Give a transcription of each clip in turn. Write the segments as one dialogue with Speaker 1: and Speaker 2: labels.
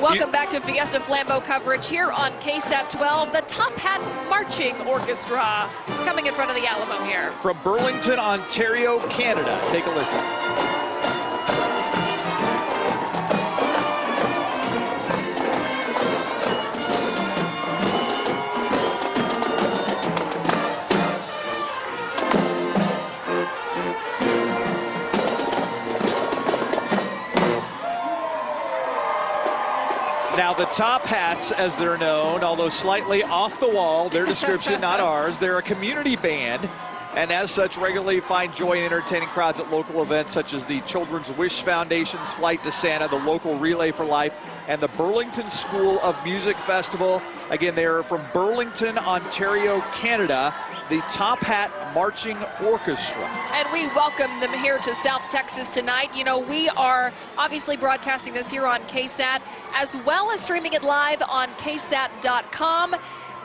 Speaker 1: Welcome back to Fiesta Flambeau coverage here on KSAT 12. The Top Hat Marching Orchestra coming in front of the Alamo here.
Speaker 2: From Burlington, Ontario, Canada. Take a listen. Now, the Top Hats, as they're known, although slightly off the wall, their description, not ours, they're a community band, and as such, regularly find joy in entertaining crowds at local events such as the Children's Wish Foundation's Flight to Santa, the local Relay for Life, and the Burlington School of Music Festival. Again, they're from Burlington, Ontario, Canada, the Top Hat Marching Orchestra. And
Speaker 1: we welcome them here to South Texas tonight. You know, we are obviously broadcasting this here on KSAT, as well as streaming it live on KSAT.com.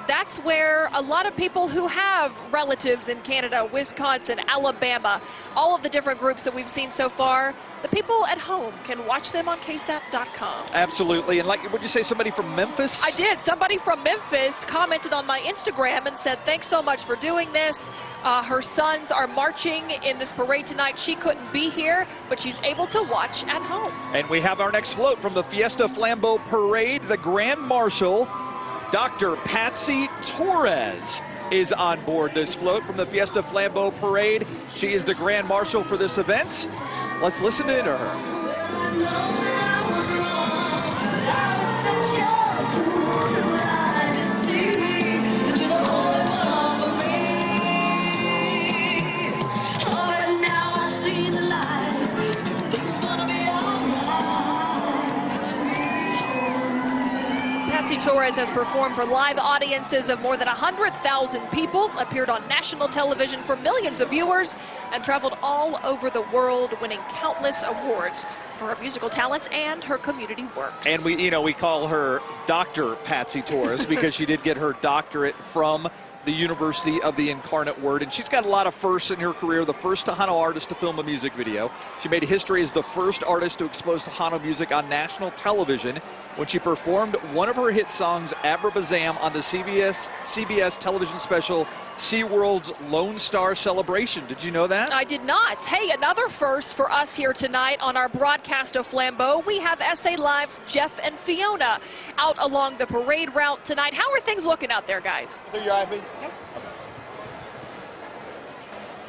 Speaker 1: That's where a lot of people who have relatives in Canada, Wisconsin, Alabama, all of the different groups that we've seen so far, the people at home can watch them on KSAT.com.
Speaker 2: Absolutely. And like, would you say somebody from Memphis?
Speaker 1: I did. Somebody from Memphis commented on my Instagram and said, thanks so much for doing this. Her sons are marching in this parade tonight. She couldn't be here, but she's able to watch at home.
Speaker 2: And we have our next float from the Fiesta Flambeau Parade, the Grand Marshal, Dr. Patsy Torres is on board this float from the Fiesta Flambeau Parade. She is the Grand Marshal for this event. Let's listen in to her.
Speaker 1: Patsy Torres has performed for live audiences of more than 100,000 people, appeared on national television for millions of viewers, and traveled all over the world, winning countless awards for her musical talents and her community works.
Speaker 2: And we call her Dr. Patsy Torres because she did get her doctorate from the University of the Incarnate Word, and she's got a lot of firsts in her career. The first Tejano artist to film a music video. She made history as the first artist to expose Tejano music on national television when she performed one of her hit songs, Abrabazam, on the CBS television special SeaWorld's Lone Star Celebration. Did you know that?
Speaker 1: I did not. Hey, another first for us here tonight on our broadcast of Flambeau. We have SA Live's Jeff and Fiona out along the parade route tonight. How are things looking out there, guys?
Speaker 3: Do your IV?
Speaker 1: Yep.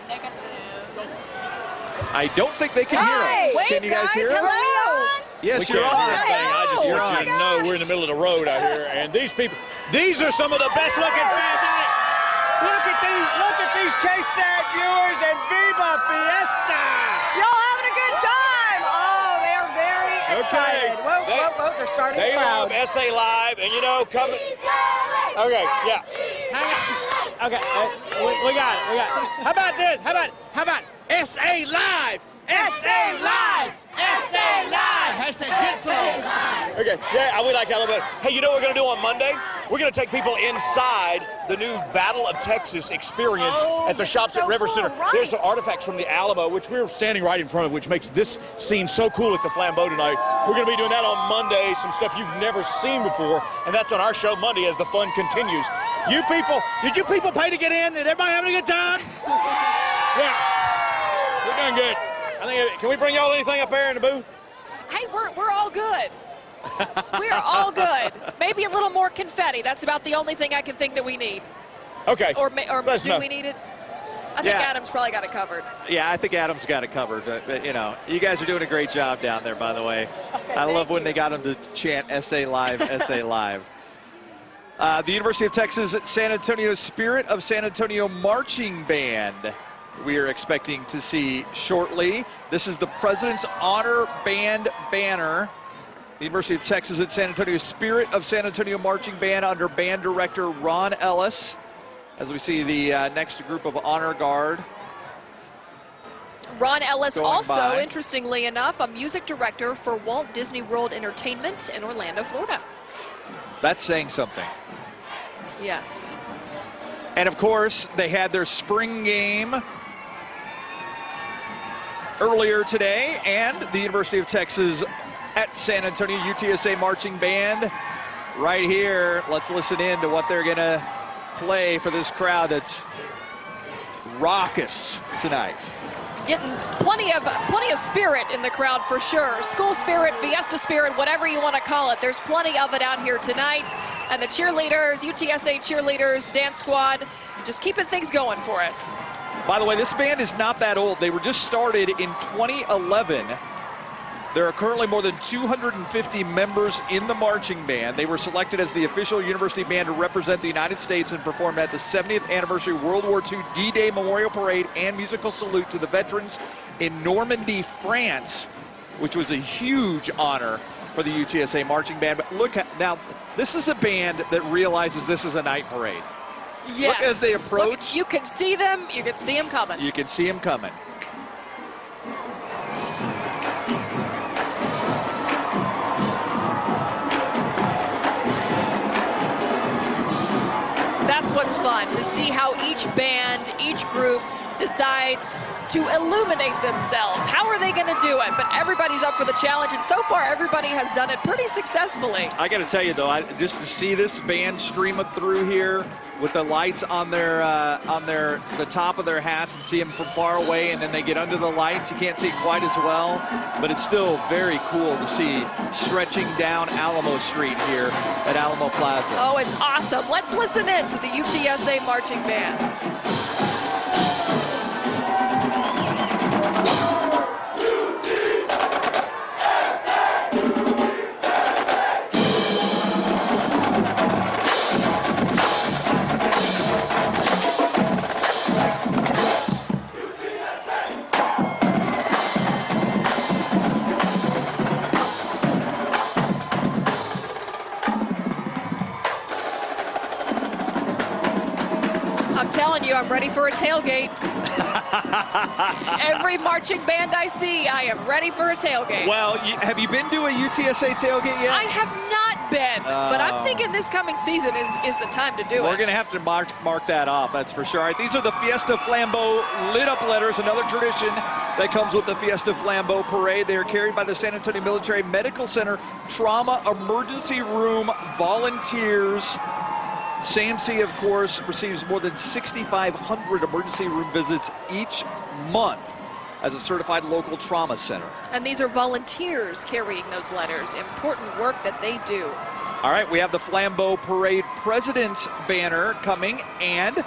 Speaker 4: Negative.
Speaker 2: I don't think they can hear us.
Speaker 1: Wait,
Speaker 2: can you guys hear us?
Speaker 1: Hello?
Speaker 2: Yes, you're on.
Speaker 3: I just
Speaker 2: You're
Speaker 3: want you to know we're in the middle of the road out here, and these are some of the best looking fans out here. Look at these KSAT viewers, and Viva Fiesta!
Speaker 4: Y'all having a good time? Oh, they are very excited. Whoa, they're starting
Speaker 3: They
Speaker 4: proud.
Speaker 3: love SA Live, and coming. Okay, yeah. Hang on. Okay, we got it. How about this? How about SA Live? SA Live! SA Live! Hashtag get some. Okay, yeah, we like Alabama. Hey, you know what we're going to do on Monday? We're going to take people inside the new Battle of Texas experience at the Shops at River Center.
Speaker 4: Right.
Speaker 3: There's some artifacts from the Alamo, which we're standing right in front of, which makes this scene so cool at the Flambeau tonight. We're going to be doing that on Monday, some stuff you've never seen before, and that's on our show Monday as the fun continues. You people, did you people pay to get in? Did everybody having a good time? Yeah, we're doing good. Can we bring y'all anything up there in the booth?
Speaker 1: Hey, we're all good. We're all good. Maybe a little more confetti. That's about the only thing I can think that we need.
Speaker 3: Okay.
Speaker 1: Or do we need it? I think Adam's probably got it covered.
Speaker 2: Yeah, I think Adam's got it covered. But, you guys are doing a great job down there, by the way. Okay, I love when they got him to chant SA Live, SA Live. The University of Texas at San Antonio Spirit of San Antonio Marching Band we are expecting to see shortly. This is the President's Honor Band banner. The University of Texas at San Antonio Spirit of San Antonio Marching Band under band director Ron Ellis. As we see the next group of honor guard.
Speaker 1: Ron Ellis also, interestingly enough, a music director for Walt Disney World Entertainment in Orlando, Florida.
Speaker 2: That's saying something.
Speaker 1: Yes.
Speaker 2: And of course, they had their spring game earlier today, and the University of Texas at San Antonio. UTSA Marching Band right here. Let's listen in to what they're going to play for this crowd that's raucous tonight.
Speaker 1: Getting plenty of spirit in the crowd for sure. School spirit, fiesta spirit, whatever you want to call it. There's plenty of it out here tonight. And the cheerleaders, UTSA cheerleaders, dance squad, just keeping things going for us.
Speaker 2: By the way, this band is not that old. They were just started in 2011. There are currently more than 250 members in the marching band. They were selected as the official university band to represent the United States and performed at the 70th anniversary World War II D-Day Memorial Parade and musical salute to the veterans in Normandy, France, which was a huge honor for the UTSA marching band. But look at, now, this is a band that realizes this is a night parade.
Speaker 1: Yes.
Speaker 2: Look as they approach.
Speaker 1: Look, you can see them. You can see them coming.
Speaker 2: You can see them coming.
Speaker 1: That's what's fun, to see how each band, each group decides to illuminate themselves. How are they going to do it? But everybody's up for the challenge, and so far everybody has done it pretty successfully.
Speaker 2: I got to tell you though, just to see this band streaming through here with the lights on the top of their hats and see them from far away, and then they get under the lights, you can't see quite as well, but it's still very cool to see stretching down Alamo Street here at Alamo Plaza.
Speaker 1: Oh, it's awesome. Let's listen in to the UTSA marching band. I'm ready for a tailgate. Every marching band I see, I am ready for a tailgate.
Speaker 2: Well, have you been to a UTSA tailgate yet?
Speaker 1: I have not been, but I'm thinking this coming season is the time to do it.
Speaker 2: We're going to have to mark that off, that's for sure. All right, these are the Fiesta Flambeau lit up letters, another tradition that comes with the Fiesta Flambeau parade. They are carried by the San Antonio Military Medical Center Trauma Emergency Room volunteers. SAMC, of course, receives more than 6,500 emergency room visits each month as a certified local trauma center.
Speaker 1: And these are volunteers carrying those letters. Important work that they do.
Speaker 2: All right, we have the Flambeau Parade President's banner coming, and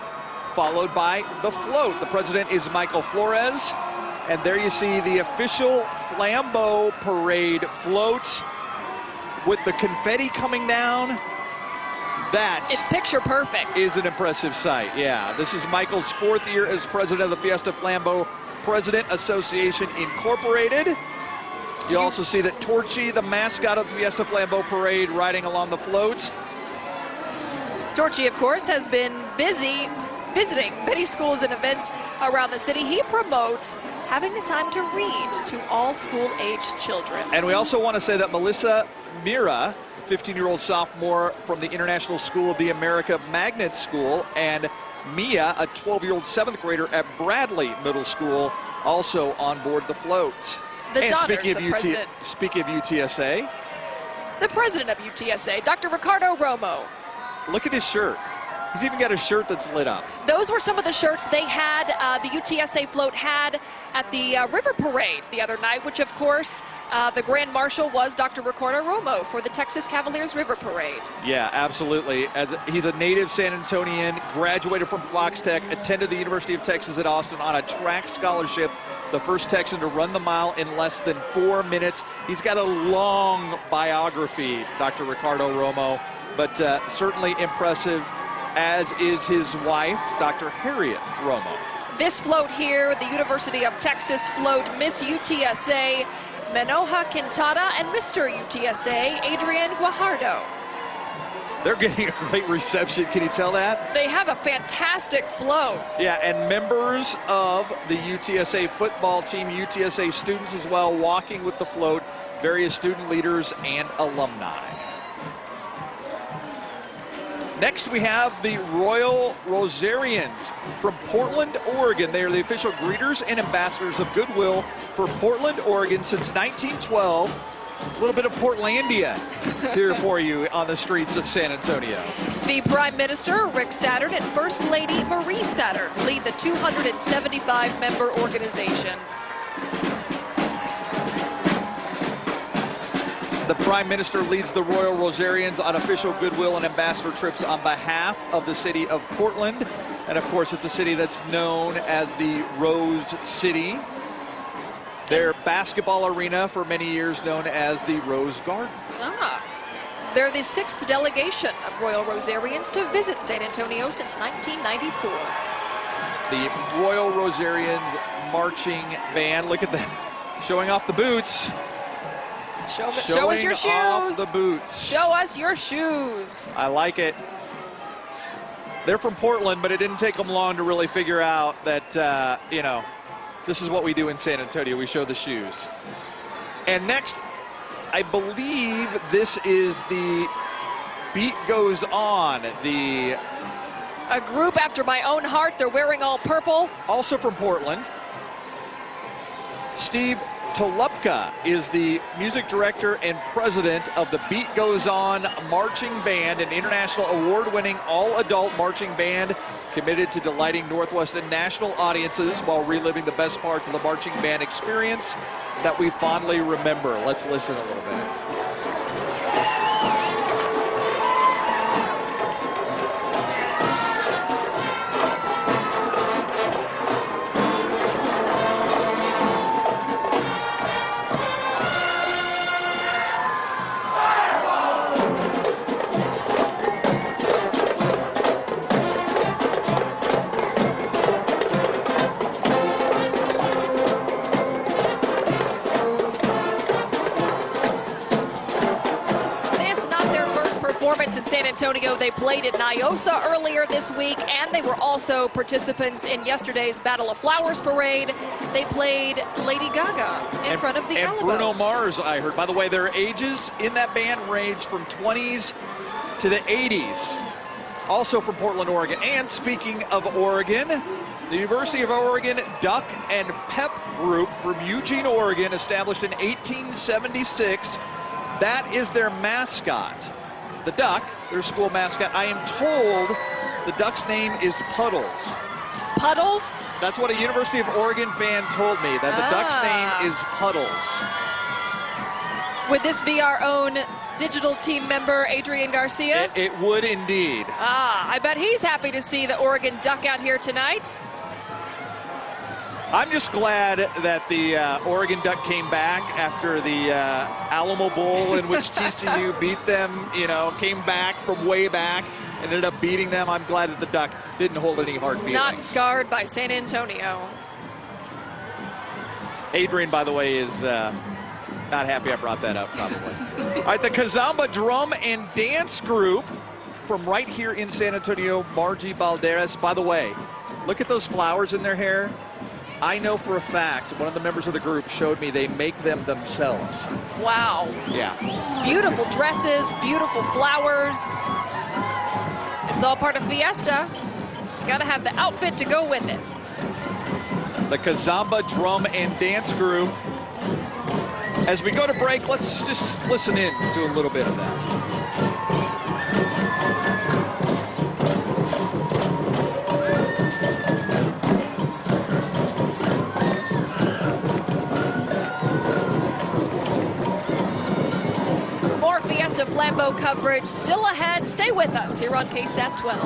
Speaker 2: followed by the float. The president is Michael Flores, and there you see the official Flambeau Parade float with the confetti coming down.
Speaker 1: It's picture perfect.
Speaker 2: Is an impressive sight, yeah. This is Michael's 4th year as president of the Fiesta Flambeau President Association Incorporated. You also see that Torchy, the mascot of the Fiesta Flambeau Parade, riding along the float.
Speaker 1: Torchy, of course, has been busy visiting many schools and events around the city. He promotes having the time to read to all school-aged children.
Speaker 2: And we also want to say that Melissa Mira, 15-year-old sophomore from the International School of the America Magnet School, and Mia, a 12-year-old 7th grader at Bradley Middle School, also on board the float.
Speaker 1: And
Speaker 2: speaking of UTSA,
Speaker 1: the president of UTSA, Dr. Ricardo Romo.
Speaker 2: Look at his shirt. He's even got a shirt that's lit up.
Speaker 1: Those were some of the shirts they had, the UTSA Float had at the River Parade the other night, which, of course, the Grand Marshal was Dr. Ricardo Romo for the Texas Cavaliers River Parade.
Speaker 2: Yeah, absolutely. He's a native San Antonian, graduated from Fox Tech, attended the University of Texas at Austin on a track scholarship, the first Texan to run the mile in less than 4 minutes. He's got a long biography, Dr. Ricardo Romo, but certainly impressive, as is his wife, Dr. Harriet Romo.
Speaker 1: This float here, the University of Texas Float, Miss UTSA, Manoha Quintada, and Mr. UTSA, Adrian Guajardo.
Speaker 2: They're getting a great reception, can you tell that?
Speaker 1: They have a fantastic float.
Speaker 2: Yeah, and members of the UTSA football team, UTSA students as well, walking with the float, various student leaders and alumni. Next, we have the Royal Rosarians from Portland, Oregon. They are the official greeters and ambassadors of goodwill for Portland, Oregon since 1912. A little bit of Portlandia here for you on the streets of San Antonio.
Speaker 1: The Prime Minister, Rick Saturn, and First Lady Marie Saturn lead the 275-member organization.
Speaker 2: The Prime Minister leads the Royal Rosarians on official goodwill and ambassador trips on behalf of the city of Portland. And of course, it's a city that's known as the Rose City. Their basketball arena for many years known as the Rose Garden.
Speaker 1: They're the 6th delegation of Royal Rosarians to visit San Antonio since 1994.
Speaker 2: The Royal Rosarians marching band. Look at that, showing off the boots.
Speaker 1: Show us your shoes.
Speaker 2: Off the boots.
Speaker 1: Show us your shoes.
Speaker 2: I like it. They're from Portland, but it didn't take them long to really figure out that, you know, this is what we do in San Antonio. We show the shoes. And next, I believe this is the Beat Goes On.
Speaker 1: A group after my own heart. They're wearing all purple.
Speaker 2: Also from Portland. Steve Tolupka is the music director and president of the Beat Goes On Marching Band, an international award-winning all-adult marching band committed to delighting Northwest and national audiences while reliving the best parts of the marching band experience that we fondly remember. Let's listen a little bit.
Speaker 1: In San Antonio, they played at Niosa earlier this week, and they were also participants in yesterday's Battle of Flowers parade. They played Lady Gaga in front of the Alamo.
Speaker 2: And Bruno Mars, I heard. By the way, their ages in that band range from 20s to the 80s. Also from Portland, Oregon. And speaking of Oregon, the University of Oregon Duck and Pep Group from Eugene, Oregon, established in 1876. That is their mascot. The duck, their school mascot. I am told the duck's name is Puddles.
Speaker 1: Puddles?
Speaker 2: That's what a University of Oregon fan told me, that the duck's name is Puddles.
Speaker 1: Would this be our own digital team member, Adrian Garcia?
Speaker 2: It would indeed.
Speaker 1: I bet he's happy to see the Oregon Duck out here tonight.
Speaker 2: I'm just glad that the Oregon Duck came back after the Alamo Bowl in which TCU beat them, you know, came back from way back, ended up beating them. I'm glad that the Duck didn't hold any hard feelings.
Speaker 1: Not scarred by San Antonio.
Speaker 2: Adrian, by the way, is not happy I brought that up, probably. All right, the Kizomba Drum and Dance Group from right here in San Antonio, Margie Balderas. By the way, look at those flowers in their hair. I know for a fact, one of the members of the group showed me they make them themselves.
Speaker 1: Wow.
Speaker 2: Yeah.
Speaker 1: Beautiful dresses, beautiful flowers. It's all part of Fiesta. You gotta have the outfit to go with it.
Speaker 2: The Kizomba Drum and Dance Group. As we go to break, let's just listen in to a little bit of that.
Speaker 1: Fiesta Flambeau coverage still ahead. Stay with us here on KSAT 12.